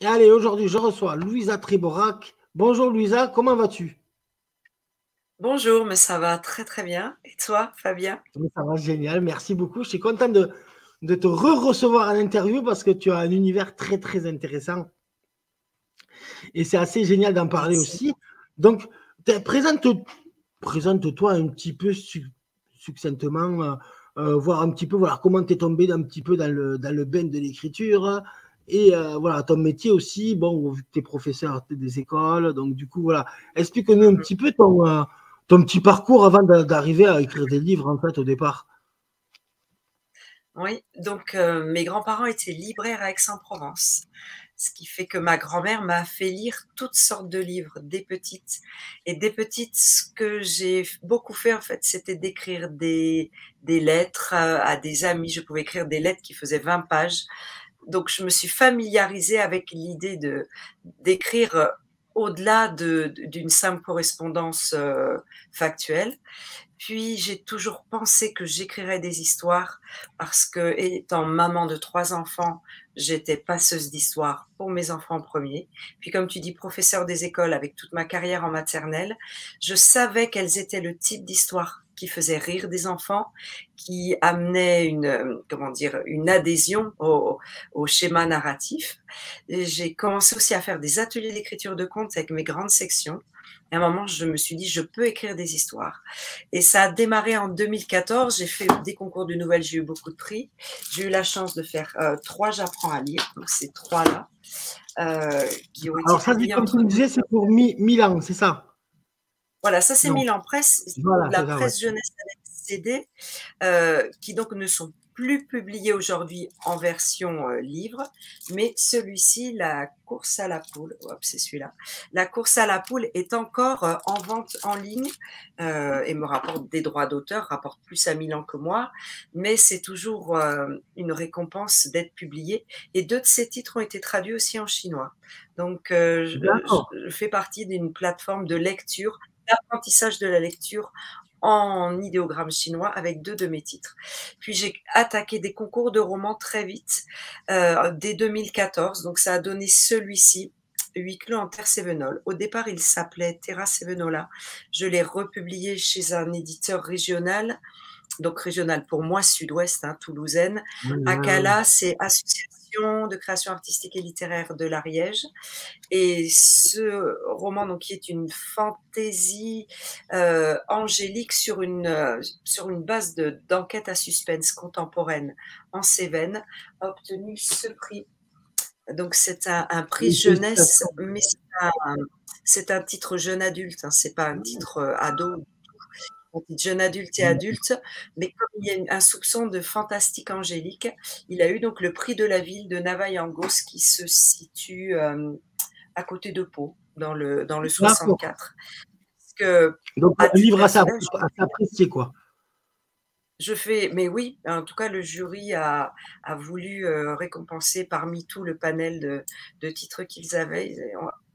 Et allez, aujourd'hui, je reçois Louisa Tréborac. Bonjour Louisa, comment vas-tu? Bonjour, mais ça va très très bien. Et toi, Fabien? Ça va génial, merci beaucoup. Je suis content de te re-recevoir à l'interview parce que tu as un univers très très intéressant et c'est assez génial d'en parler Merci. aussi. Donc, présente-toi un petit peu succinctement, voir un petit peu voilà, comment tu es tombé un petit peu dans le bain de l'écriture et voilà, ton métier aussi. Bon, vu que tu es professeur des écoles, donc du coup, voilà, explique-nous un Mhm. petit peu ton petit parcours avant d'arriver à écrire des livres, en fait, au départ. Oui, donc mes grands-parents étaient libraires à Aix-en-Provence, ce qui fait que ma grand-mère m'a fait lire toutes sortes de livres dès petite. Et dès petite, ce que j'ai beaucoup fait, en fait, c'était d'écrire des lettres à des amis. Je pouvais écrire des lettres qui faisaient 20 pages. Donc, je me suis familiarisée avec l'idée d'écrire au-delà d'une simple correspondance factuelle. Puis j'ai toujours pensé que j'écrirais des histoires parce que, étant maman de 3 enfants, j'étais passeuse d'histoires pour mes enfants en premier. Puis comme tu dis, professeure des écoles avec toute ma carrière en maternelle, je savais quels étaient le type d'histoires qui faisaient rire des enfants, qui amenaient comment dire, une adhésion au schéma narratif. Et j'ai commencé aussi à faire des ateliers d'écriture de contes avec mes grandes sections. Et à un moment, je me suis dit, je peux écrire des histoires. Et ça a démarré en 2014. J'ai fait des concours de nouvelles, j'ai eu beaucoup de prix. J'ai eu la chance de faire 3 J'apprends à lire, donc ces 3-là, qui ont été Alors ça, publiés comme tu entre me deux. disais, c'est pour Milan, c'est ça? Voilà, ça c'est Non. mis en presse, Voilà, la c'est ça, ouais. presse jeunesse avec CD, qui donc ne sont plus publiés aujourd'hui en version livre, mais celui-ci, La course à la poule, hop, c'est celui-là, La course à la poule est encore en vente en ligne et me rapporte des droits d'auteur, rapporte plus à Milan que moi, mais c'est toujours une récompense d'être publié. Et 2 de ces titres ont été traduits aussi en chinois. Donc, D'accord. je fais partie d'une plateforme de lecture, d'apprentissage de la lecture en idéogramme chinois avec 2 de mes titres. Puis j'ai attaqué des concours de romans très vite, dès 2014. Donc ça a donné celui-ci, Huis clos en terre sévenole. Au départ, il s'appelait Terra Sevenola. Je l'ai republié chez un éditeur régional, donc régionale pour moi, sud-ouest, hein, toulousaine. Ouais, ouais, ouais. ACALA, c'est Association de création artistique et littéraire de l'Ariège. Et ce roman, donc, qui est une fantaisie angélique sur une base d'enquête à suspense contemporaine en Cévennes, a obtenu ce prix. Donc c'est un prix Et jeunesse, félicitations. mais c'est un titre jeune adulte, hein, c'est pas un titre ado, jeune adulte et adulte, mais comme il y a un soupçon de fantastique angélique, il a eu donc le prix de la ville de Navaillangos qui se situe à côté de Pau, dans le D'accord. 64. Parce que, Donc, à un titre livre personnel, à s'apprécier, quoi. mais oui, en tout cas, le jury a voulu récompenser parmi tout le panel de titres qu'ils avaient,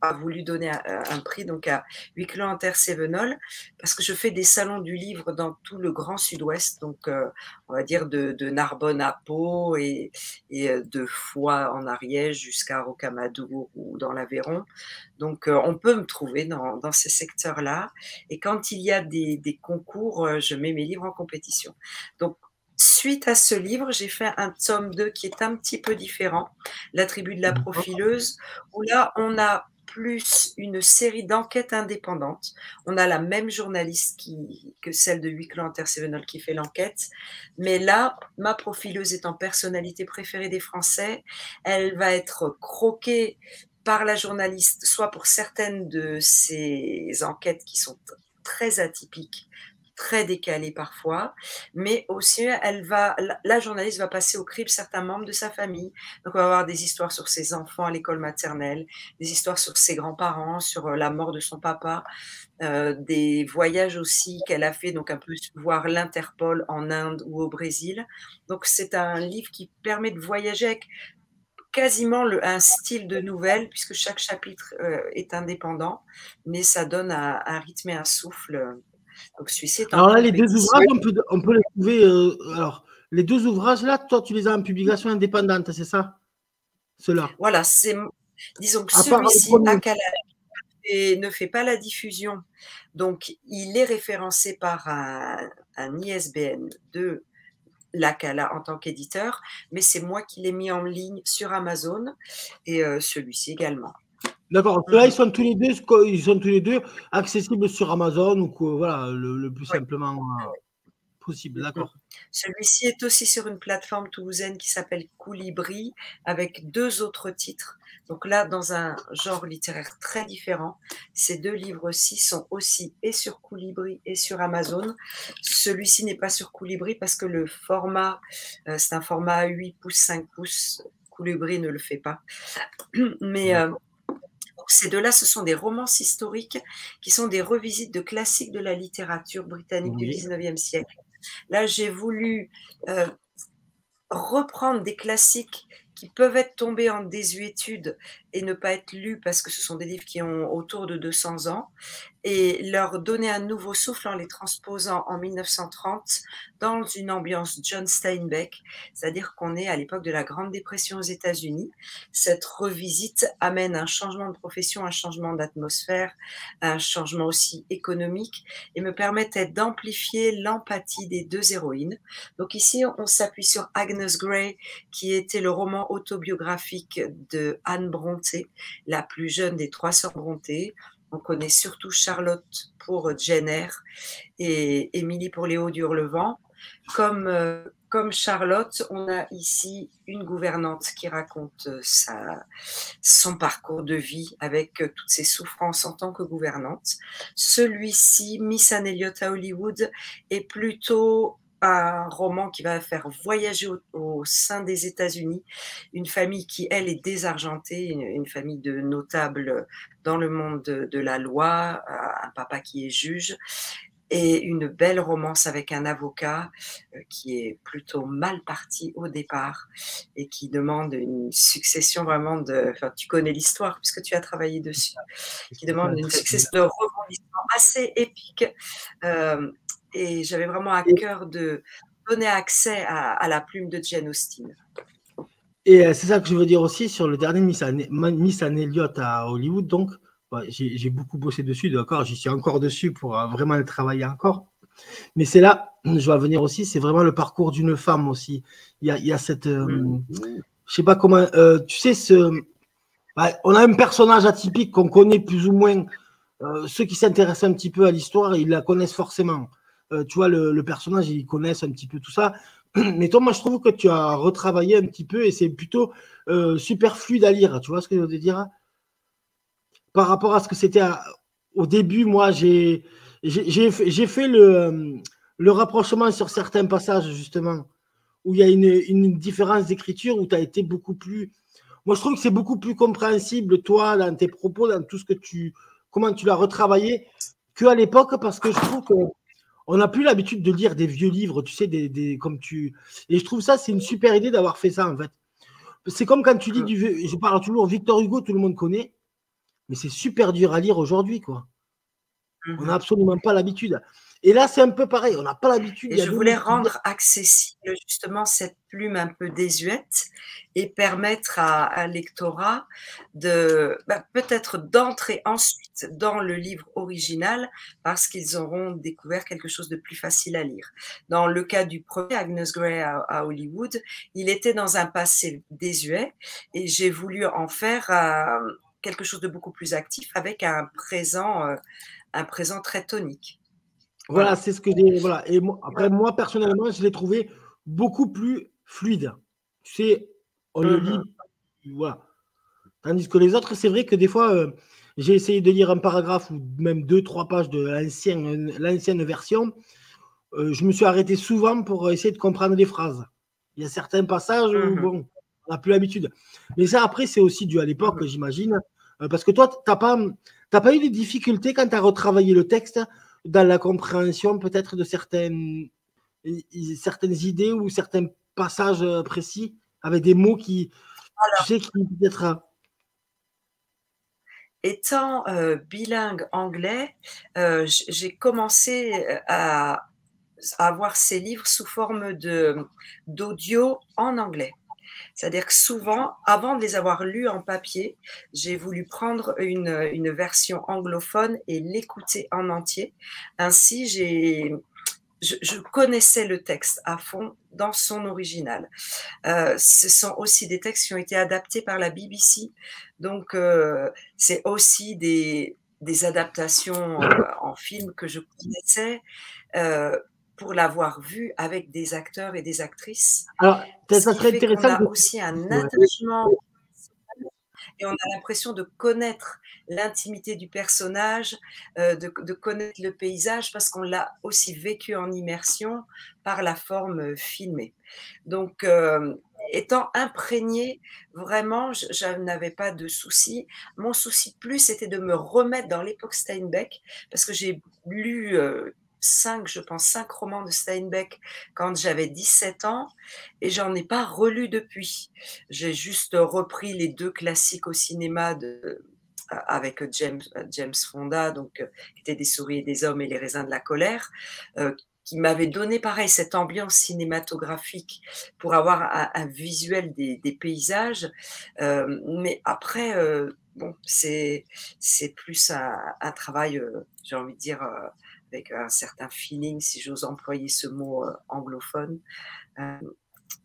a voulu donner un prix donc à Huis clos en terre sévenole, parce que je fais des salons du livre dans tout le grand sud-ouest, donc on va dire de Narbonne à Pau et de Foix en Ariège jusqu'à Rocamadour ou dans l'Aveyron. Donc on peut me trouver dans ces secteurs-là. Et quand il y a des concours, je mets mes livres en compétition. Donc, suite à ce livre, j'ai fait un tome 2 qui est un petit peu différent, La tribu de la profileuse, où là, on a plus une série d'enquêtes indépendantes. On a la même journaliste que celle de Huis clos en terre sévenole qui fait l'enquête. Mais là, ma profileuse étant personnalité préférée des Français, elle va être croquée par la journaliste, soit pour certaines de ses enquêtes qui sont très atypiques, très décalées parfois, mais aussi la journaliste va passer au crible certains membres de sa famille. Donc on va avoir des histoires sur ses enfants à l'école maternelle, des histoires sur ses grands-parents, sur la mort de son papa, des voyages aussi qu'elle a fait, donc un peu voir l'Interpol en Inde ou au Brésil. Donc c'est un livre qui permet de voyager avec quasiment un style de nouvelle, puisque chaque chapitre est indépendant, mais ça donne un rythme et un souffle. Donc celui-ci est en Alors là, les deux compétition. ouvrages, on peut les trouver. Alors, les deux ouvrages là, toi, tu les as en publication indépendante, c'est ça? Ceux-là. Voilà, Disons que À part le celui-ci, premier. Akala, ne fait pas la diffusion. Donc, il est référencé par un ISBN de l'Akala en tant qu'éditeur, mais c'est moi qui l'ai mis en ligne sur Amazon et celui-ci également. D'accord. Là, ils sont tous les deux accessibles sur Amazon ou quoi, voilà, le plus Oui. simplement possible. D'accord. Celui-ci est aussi sur une plateforme toulousaine qui s'appelle Colibri, avec 2 autres titres. Donc là, dans un genre littéraire très différent. Ces 2 livres-ci sont aussi et sur Colibri et sur Amazon. Celui-ci n'est pas sur Colibri parce que le format, c'est un format 8 pouces, 5 pouces. Colibri ne le fait pas. Mais ces 2-là, ce sont des romances historiques qui sont des revisites de classiques de la littérature britannique du Oui. 19e siècle. Là, j'ai voulu reprendre des classiques qui peuvent être tombés en désuétude et ne pas être lus parce que ce sont des livres qui ont autour de 200 ans, et leur donner un nouveau souffle en les transposant en 1930 dans une ambiance John Steinbeck, c'est-à-dire qu'on est à l'époque de la Grande Dépression aux États-Unis. Cette revisite amène un changement de profession, un changement d'atmosphère, un changement aussi économique, et me permettait d'amplifier l'empathie des 2 héroïnes. Donc ici, on s'appuie sur Agnes Grey, qui était le roman autobiographique de Anne Brontë, la plus jeune des 3 sœurs Brontë. On connaît surtout Charlotte pour Jane Eyre et Émilie pour Les Hauts du Hurlevent. Comme Charlotte, on a ici une gouvernante qui raconte son parcours de vie avec toutes ses souffrances en tant que gouvernante. Celui-ci, Miss Anne Elliot à Hollywood, est plutôt un roman qui va faire voyager au sein des États-Unis une famille qui, elle, est désargentée, une famille de notables dans le monde de la loi, un papa qui est juge, et une belle romance avec un avocat qui est plutôt mal parti au départ et qui demande une succession vraiment de... Enfin, tu connais l'histoire puisque tu as travaillé dessus, qui demande une succession de rebondissements assez épiques. Et j'avais vraiment à cœur de donner accès à la plume de Jane Austen. Et c'est ça que je veux dire aussi sur le dernier Miss Anne Elliot à Hollywood. Donc, j'ai beaucoup bossé dessus, d'accord. J'y suis encore dessus pour vraiment le travailler encore. Mais c'est là, je vais venir aussi, c'est vraiment le parcours d'une femme aussi. Il y a cette, je sais pas comment, tu sais, on a un personnage atypique qu'on connaît plus ou moins. Ceux qui s'intéressent un petit peu à l'histoire, ils la connaissent forcément. Tu vois, le personnage, ils connaissent un petit peu tout ça. Mais toi, moi, je trouve que tu as retravaillé un petit peu et c'est plutôt super fluide à lire. Tu vois ce que je veux dire? Par rapport à ce que c'était au début, moi, j'ai fait le rapprochement sur certains passages, justement, où il y a une différence d'écriture, où tu as été beaucoup plus. Moi, je trouve que c'est beaucoup plus compréhensible, toi, dans tes propos, dans tout ce que comment tu l'as retravaillé, qu'à l'époque, parce que je trouve qu'on n'a plus l'habitude de lire des vieux livres, tu sais, comme tu. Et je trouve ça, c'est une super idée d'avoir fait ça, en fait. C'est comme quand tu lis du vieux. Je parle toujours Victor Hugo, tout le monde connaît, mais c'est super dur à lire aujourd'hui, quoi. On n'a absolument pas l'habitude. Et là, c'est un peu pareil. On n'a pas l'habitude. Et je voulais rendre accessible justement cette plume un peu désuète et permettre à un lectorat de peut-être d'entrer ensuite dans le livre original parce qu'ils auront découvert quelque chose de plus facile à lire. Dans le cas du premier, Agnes Grey à Hollywood, il était dans un passé désuet et j'ai voulu en faire quelque chose de beaucoup plus actif avec un présent très tonique. Voilà, c'est ce que j'ai. Voilà. Et après, moi, personnellement, je l'ai trouvé beaucoup plus fluide. Tu sais, on le lit. Voilà. Tandis que les autres, c'est vrai que des fois, j'ai essayé de lire un paragraphe ou même 2-3 pages de l'ancienne version. Je me suis arrêté souvent pour essayer de comprendre les phrases. Il y a certains passages où, bon, on n'a plus l'habitude. Mais ça, après, c'est aussi dû à l'époque, j'imagine. Parce que toi, tu n'as pas eu des difficultés quand tu as retravaillé le texte dans la compréhension peut-être de certaines idées ou certains passages précis avec des mots qui, tu sais, qui peut-être. Étant bilingue anglais, j'ai commencé à avoir ces livres sous forme d'audio en anglais. C'est-à-dire que souvent, avant de les avoir lus en papier, j'ai voulu prendre une version anglophone et l'écouter en entier. Ainsi, je connaissais le texte à fond dans son original. Ce sont aussi des textes qui ont été adaptés par la BBC. Donc, c'est aussi des adaptations en film que je connaissais pour l'avoir vu avec des acteurs et des actrices. Alors, Ce ça qui serait fait qu'on intéressant a que... aussi un Ouais. attachement et on a l'impression de connaître l'intimité du personnage, de connaître le paysage parce qu'on l'a aussi vécu en immersion par la forme filmée. Donc, étant imprégnée, vraiment, je n'avais pas de souci. Mon souci plus, c'était de me remettre dans l'époque Steinbeck parce que j'ai lu 5, je pense, 5 romans de Steinbeck quand j'avais 17 ans et j'en ai pas relu depuis. J'ai juste repris les 2 classiques au cinéma avec James Fonda, donc qui étaient Des souris et des hommes et Les raisins de la colère, qui m'avait donné pareil cette ambiance cinématographique pour avoir un visuel des paysages. Mais après, bon, c'est plus un travail, j'ai envie de dire, avec un certain feeling, si j'ose employer ce mot anglophone. Euh,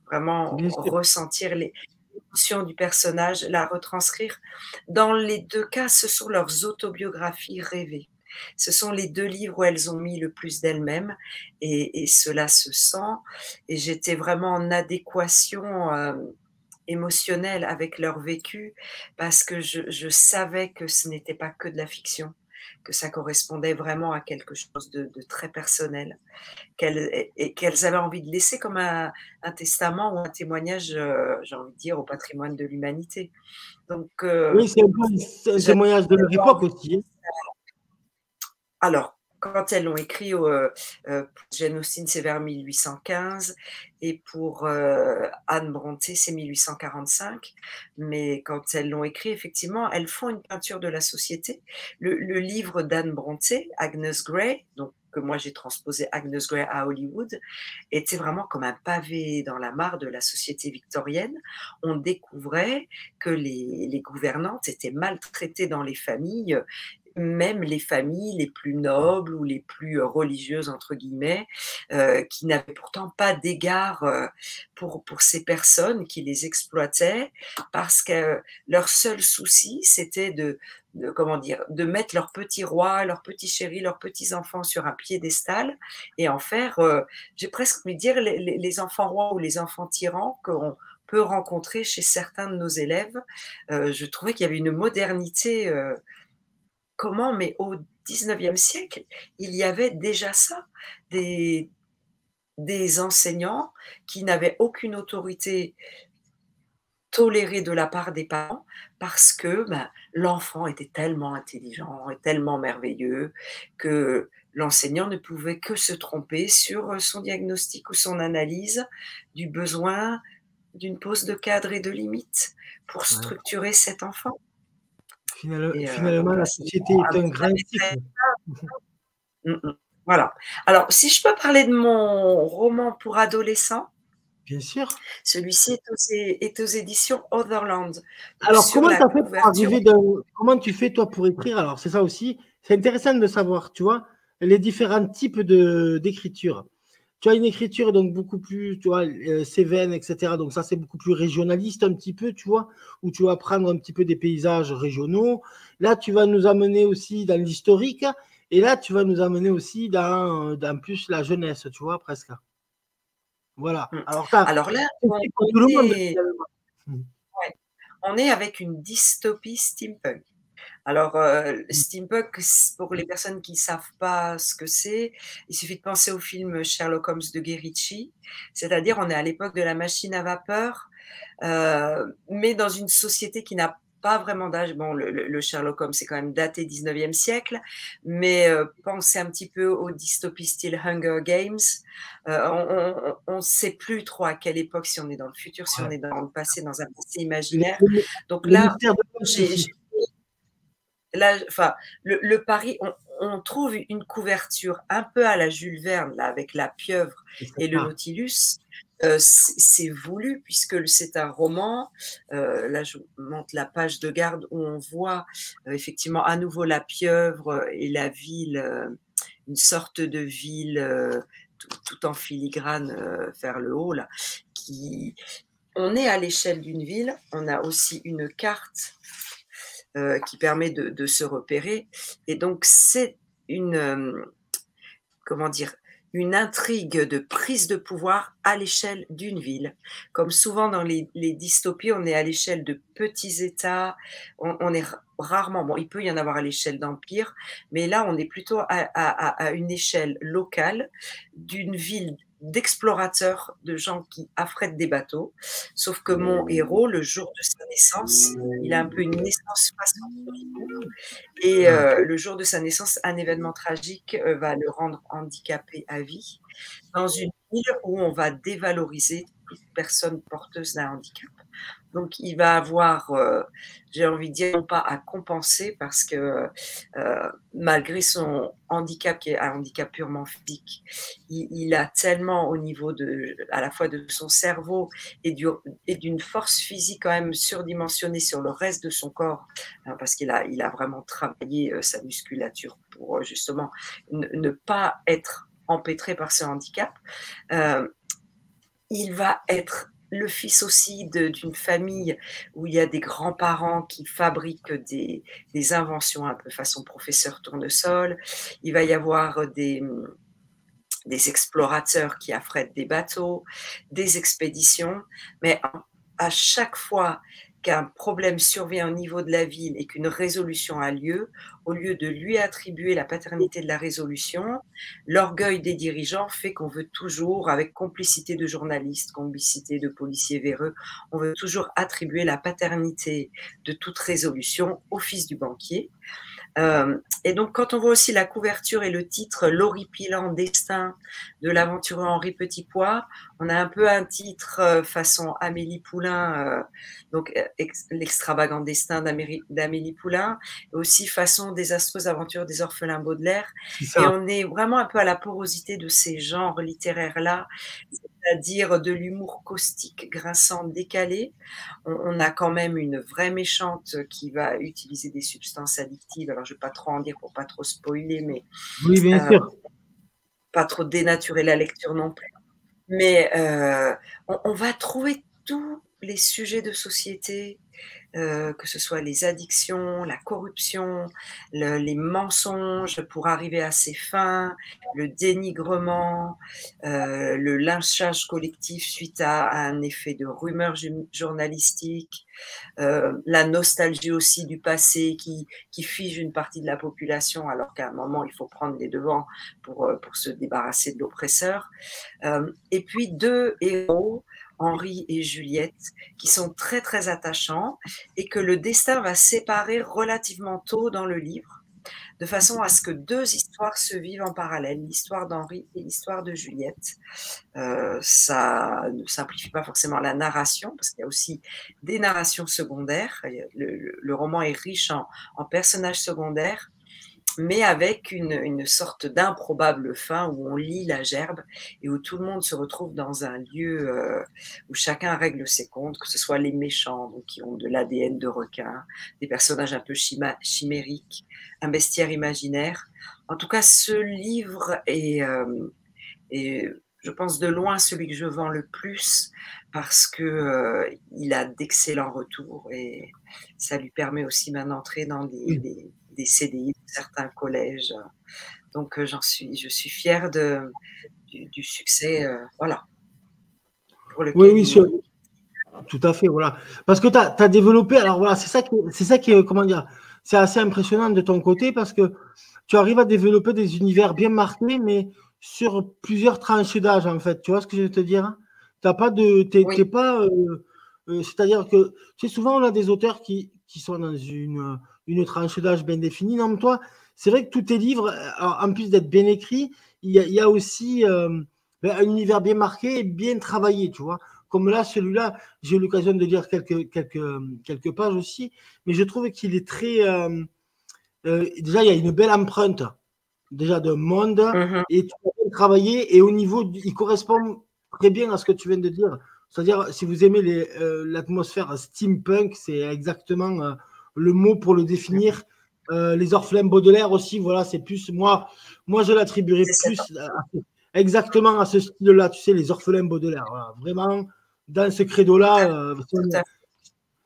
Vraiment Bien sûr. ressentir l'émotion du personnage, la retranscrire. Dans les 2 cas, ce sont leurs autobiographies rêvées. Ce sont les 2 livres où elles ont mis le plus d'elles-mêmes et cela se sent et j'étais vraiment en adéquation, émotionnelle avec leur vécu parce que je savais que ce n'était pas que de la fiction, que ça correspondait vraiment à quelque chose de très personnel qu'elles avaient envie de laisser comme un testament ou un témoignage, j'ai envie de dire, au patrimoine de l'humanité. Donc, Oui, c'est un j'avais témoignage de leur époque envie. aussi. Alors, quand elles l'ont écrit, pour Jane Austen, c'est vers 1815 et pour Anne Brontë, c'est 1845. Mais quand elles l'ont écrit, effectivement, elles font une peinture de la société. Le livre d'Anne Brontë, Agnes Grey, donc que moi j'ai transposé Agnes Grey à Hollywood, était vraiment comme un pavé dans la mare de la société victorienne. On découvrait que les gouvernantes étaient maltraitées dans les familles, même les familles les plus nobles ou les plus religieuses, entre guillemets, qui n'avaient pourtant pas d'égard pour ces personnes qui les exploitaient, parce que leur seul souci, c'était comment dire, de mettre leurs petits rois, leurs petits chéris, leurs petits enfants sur un piédestal et en faire, j'ai presque envie de dire, les enfants rois ou les enfants tyrans qu'on peut rencontrer chez certains de nos élèves. Je trouvais qu'il y avait une modernité. Comment? Mais au 19e siècle, il y avait déjà ça, des des enseignants qui n'avaient aucune autorité tolérée de la part des parents parce que, ben, l'enfant était tellement intelligent et tellement merveilleux que l'enseignant ne pouvait que se tromper sur, son diagnostic ou son analyse du besoin d'une pose de cadre et de limite pour Ouais. structurer cet enfant et donc Finalement, voilà, la c'est société est un avec la grand maîtresse. cycle. Mmh mh. Voilà. Alors, si je peux parler de mon roman pour adolescents, Bien sûr. celui-ci est aux éditions Otherland. Donc Alors, sur comment la tu as fait pour couverture, arriver dans... Comment tu fais, toi, pour écrire? Alors, c'est ça aussi. C'est intéressant de savoir, tu vois, les différents types d'écriture. Tu as une écriture donc beaucoup plus, tu vois, Cévennes, etc. Donc ça, c'est beaucoup plus régionaliste un petit peu, tu vois, où tu vas prendre un petit peu des paysages régionaux. Là, tu vas nous amener aussi dans l'historique. Et là, tu vas nous amener aussi dans plus la jeunesse, tu vois, presque. Voilà. mmh, Alors, ça, alors là, c'est pour tout le monde, est finalement. ouais, on est avec une dystopie steampunk. Alors, steampunk, pour les personnes qui ne savent pas ce que c'est, il suffit de penser au film Sherlock Holmes de Guy Ritchie. C'est-à-dire, on est à l'époque de la machine à vapeur, mais dans une société qui n'a pas vraiment d'âge. Bon, le Sherlock Holmes, c'est quand même daté 19e siècle, mais pensez un petit peu aux dystopies style Hunger Games. On ne sait plus trop à quelle époque, si on est dans le futur, si on Ouais. est dans le passé, dans un passé Les, imaginaire. les- Donc les là, mystères de l'Ouest j'ai aussi. là, enfin, le pari, on trouve une couverture un peu à la Jules Verne, là, avec la pieuvre C'est et le ça. Nautilus. C'est voulu puisque c'est un roman. Là, je vous montre la page de garde où on voit, effectivement à nouveau la pieuvre et la ville, une sorte de ville, tout en filigrane, vers le haut là, qui on est à l'échelle d'une ville. On a aussi une carte, qui permet de se repérer et donc c'est une, comment dire? Une intrigue de prise de pouvoir à l'échelle d'une ville. Comme souvent dans les dystopies, on est à l'échelle de petits États, on est rarement, bon, il peut y en avoir à l'échelle d'empire, mais là, on est plutôt à une échelle locale d'une ville d'explorateurs, de gens qui affrètent des bateaux. Sauf que mon héros, le jour de sa naissance, il a un peu une naissance façon Hollywood. Et le jour de sa naissance, un événement tragique va le rendre handicapé à vie, dans une ville où on va dévaloriser toute personne porteuse d'un handicap. Donc il va avoir, j'ai envie de dire, non pas à compenser parce que malgré son handicap, qui est un handicap purement physique, il a tellement au niveau à la fois de son cerveau et d'une force physique quand même surdimensionnée sur le reste de son corps, hein, parce qu'il a vraiment travaillé sa musculature pour justement ne pas être empêtré par ce handicap. Il va être le fils aussi d'une famille où il y a des grands-parents qui fabriquent des inventions un peu façon professeur Tournesol. Il va y avoir des explorateurs qui affrètent des bateaux, des expéditions, mais à chaque fois qu'un problème survient au niveau de la ville et qu'une résolution a lieu, au lieu de lui attribuer la paternité de la résolution, l'orgueil des dirigeants fait qu'on veut toujours, avec complicité de journalistes, complicité de policiers véreux, on veut toujours attribuer la paternité de toute résolution au fils du banquier. Et donc, quand on voit aussi la couverture et le titre, l'horripilant destin de l'aventureux Henri Petitpois, on a un peu un titre façon Amélie Poulain, donc l'extravagant destin d'Amélie Poulain, et aussi façon désastreuse aventure des orphelins Baudelaire. Et on est vraiment un peu à la porosité de ces genres littéraires-là, c'est-à-dire de l'humour caustique, grinçant, décalé. On a quand même une vraie méchante qui va utiliser des substances addictives. Alors, je ne vais pas trop en dire pour pas trop spoiler, mais Oui, bien sûr. pas trop dénaturer la lecture non plus. Mais on va trouver tous les sujets de société, que ce soit les addictions, la corruption, les mensonges pour arriver à ses fins, le dénigrement, le lynchage collectif suite à un effet de rumeur journalistique, la nostalgie aussi du passé qui fige une partie de la population alors qu'à un moment il faut prendre les devants pour se débarrasser de l'oppresseur. Et puis deux héros, Henri et Juliette, qui sont très très attachants et que le destin va séparer relativement tôt dans le livre, de façon à ce que deux histoires se vivent en parallèle, l'histoire d'Henri et l'histoire de Juliette. Ça ne simplifie pas forcément la narration, parce qu'il y a aussi des narrations secondaires. Le roman est riche en personnages secondaires, mais avec une sorte d'improbable fin où on lit la gerbe et où tout le monde se retrouve dans un lieu où chacun règle ses comptes, que ce soit les méchants, donc qui ont de l'ADN de requin, des personnages un peu chimériques, un bestiaire imaginaire. En tout cas, ce livre est, je pense, de loin celui que je vends le plus parce que il a d'excellents retours et ça lui permet aussi ma entrée dans des CDI de certains collèges. Donc je suis fière du succès, voilà, pour lequel Oui, tout à fait, voilà. Parce que tu as développé, alors voilà, c'est ça qui est, comment dire, c'est assez impressionnant de ton côté parce que tu arrives à développer des univers bien marqués, mais sur plusieurs tranches d'âge, en fait. Tu vois ce que je veux te dire? T'as pas de, t'es oui. pas, c'est-à-dire que, tu sais, souvent on a des auteurs qui sont dans une tranche d'âge bien définie. Non, mais toi, c'est vrai que tous tes livres, en plus d'être bien écrits, il y a aussi un univers bien marqué et bien travaillé, tu vois. Comme là, celui-là, j'ai eu l'occasion de lire quelques pages aussi, mais je trouve qu'il est très. Déjà, il y a une belle empreinte déjà de monde Mmh. et tout est bien travaillé et au niveau, il correspond très bien à ce que tu viens de dire. C'est-à-dire, si vous aimez l'atmosphère steampunk, c'est exactement le mot pour le définir. Les orphelins Baudelaire aussi, voilà, c'est plus moi je l'attribuerais plus exactement à ce style-là, tu sais, les orphelins Baudelaire, voilà, vraiment dans ce credo-là.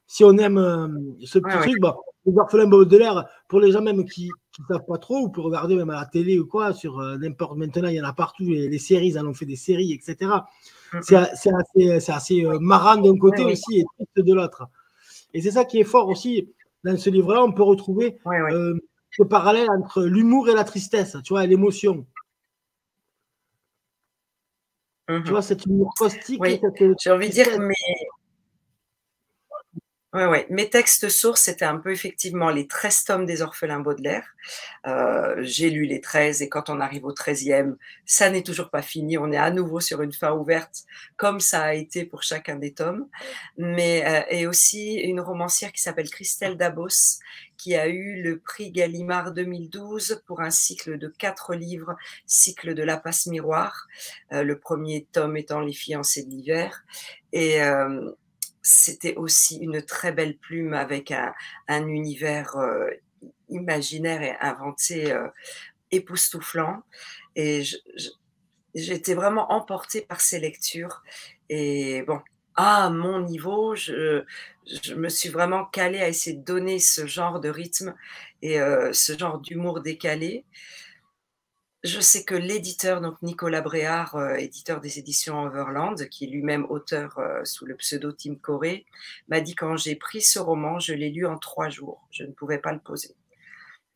Si on aime ce petit truc, bah, les orphelins Baudelaire, pour les gens même qui ne savent pas trop, ou pour regarder même à la télé ou quoi, sur n'importe, maintenant il y en a partout, les séries, ils en ont fait des séries, etc. C'est assez marrant d'un côté aussi et triste de l'autre. Et c'est ça qui est fort aussi. Dans ce livre-là, on peut retrouver ce parallèle entre l'humour et la tristesse, tu vois, l'émotion. Tu vois, cette humour caustique. Oui, j'ai envie de dire que mes textes sources, c'était un peu effectivement les 13 tomes des orphelins Baudelaire. J'ai lu les 13 et quand on arrive au 13e, ça n'est toujours pas fini. On est à nouveau sur une fin ouverte, comme ça a été pour chacun des tomes. Et aussi une romancière qui s'appelle Christelle Dabos, qui a eu le prix Gallimard 2012 pour un cycle de 4 livres, cycle de La Passe Miroir. Le premier tome étant Les fiancées de l'hiver. Et c'était aussi une très belle plume avec un univers imaginaire et inventé époustouflant. Et j'étais vraiment emportée par ces lectures. Et bon, à mon niveau, je me suis vraiment calée à essayer de donner ce genre de rythme et ce genre d'humour décalé. Je sais que l'éditeur, donc Nicolas Bréard, éditeur des éditions Overland, qui est lui-même auteur sous le pseudo Tim Coré, m'a dit quand j'ai pris ce roman, je l'ai lu en 3 jours. Je ne pouvais pas le poser.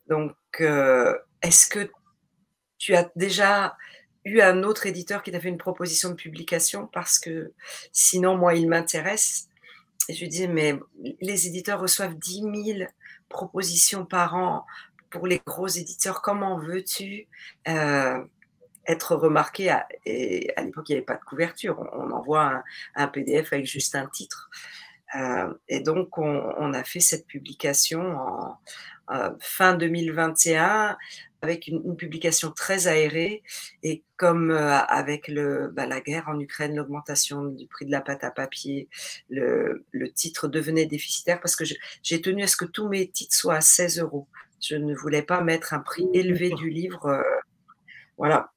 Donc, est-ce que tu as déjà eu un autre éditeur qui t'a fait une proposition de publication? Parce que sinon, moi, il m'intéresse. Et je lui disais, mais les éditeurs reçoivent 10 000 propositions par an pour les gros éditeurs. Comment veux-tu être remarqué et à l'époque, il n'y avait pas de couverture. On envoie un PDF avec juste un titre. Et donc, on a fait cette publication en fin 2021 avec une publication très aérée. Et comme avec la guerre en Ukraine, l'augmentation du prix de la pâte à papier, le titre devenait déficitaire parce que j'ai tenu à ce que tous mes titres soient à 16 €. Je ne voulais pas mettre un prix élevé du livre. Voilà.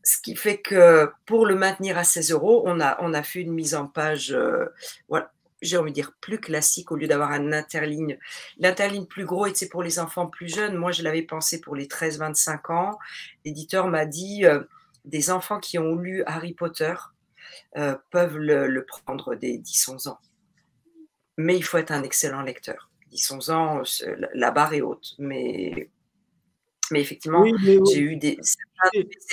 Ce qui fait que pour le maintenir à 16 €, on a fait une mise en page, voilà, j'ai envie de dire plus classique au lieu d'avoir un interligne. L'interligne plus gros était pour les enfants plus jeunes. Moi, je l'avais pensé pour les 13-25 ans. L'éditeur m'a dit, des enfants qui ont lu Harry Potter peuvent le prendre dès 10-11 ans. Mais il faut être un excellent lecteur. 10-11 ans, la barre est haute. Mais effectivement, j'ai eu des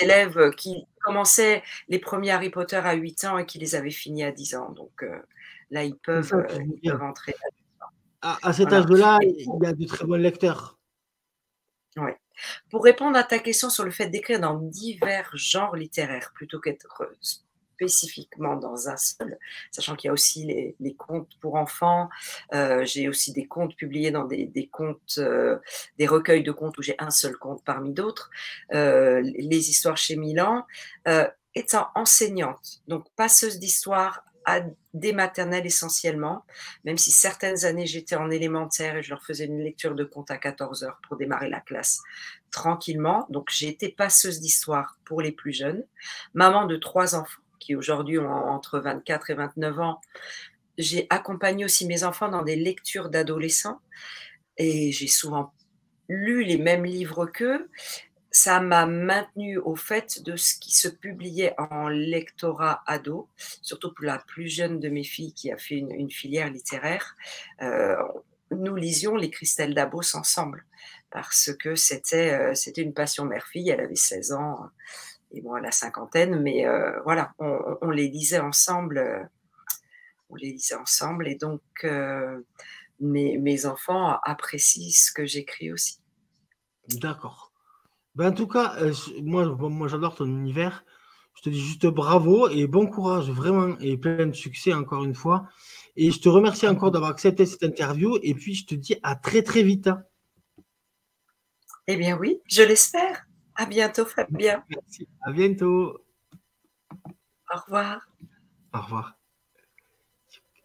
élèves qui commençaient les premiers Harry Potter à 8 ans et qui les avaient finis à 10 ans. Donc là, ils peuvent entrer. À cet âge-là, il y a de très bons lecteurs. Ouais. Pour répondre à ta question sur le fait d'écrire dans divers genres littéraires plutôt qu'être spécifiquement dans un seul, sachant qu'il y a aussi les contes pour enfants. J'ai aussi des contes publiés dans des contes, des recueils de contes où j'ai un seul conte parmi d'autres. Les histoires chez Milan. Étant enseignante, donc passeuse d'histoire à des maternelles essentiellement, même si certaines années j'étais en élémentaire et je leur faisais une lecture de contes à 14 h pour démarrer la classe tranquillement. Donc j'ai été passeuse d'histoire pour les plus jeunes, maman de 3 enfants qui aujourd'hui ont entre 24 et 29 ans. J'ai accompagné aussi mes enfants dans des lectures d'adolescents et j'ai souvent lu les mêmes livres qu'eux. Ça m'a maintenue au fait de ce qui se publiait en lectorat ado, surtout pour la plus jeune de mes filles qui a fait une filière littéraire. Nous lisions les Christelle Dabos ensemble parce que c'était une passion mère-fille. Elle avait 16 ans et moi la cinquantaine, mais voilà, on les lisait ensemble. On les lisait ensemble et donc mes enfants apprécient ce que j'écris aussi. D'accord. Ben, en tout cas, moi j'adore ton univers. Je te dis juste bravo et bon courage, vraiment, et plein de succès encore une fois. Et je te remercie encore d'avoir accepté cette interview. Et puis, je te dis à très, très vite. Eh bien oui, je l'espère. À bientôt, Fabien. Merci. À bientôt. Au revoir. Au revoir.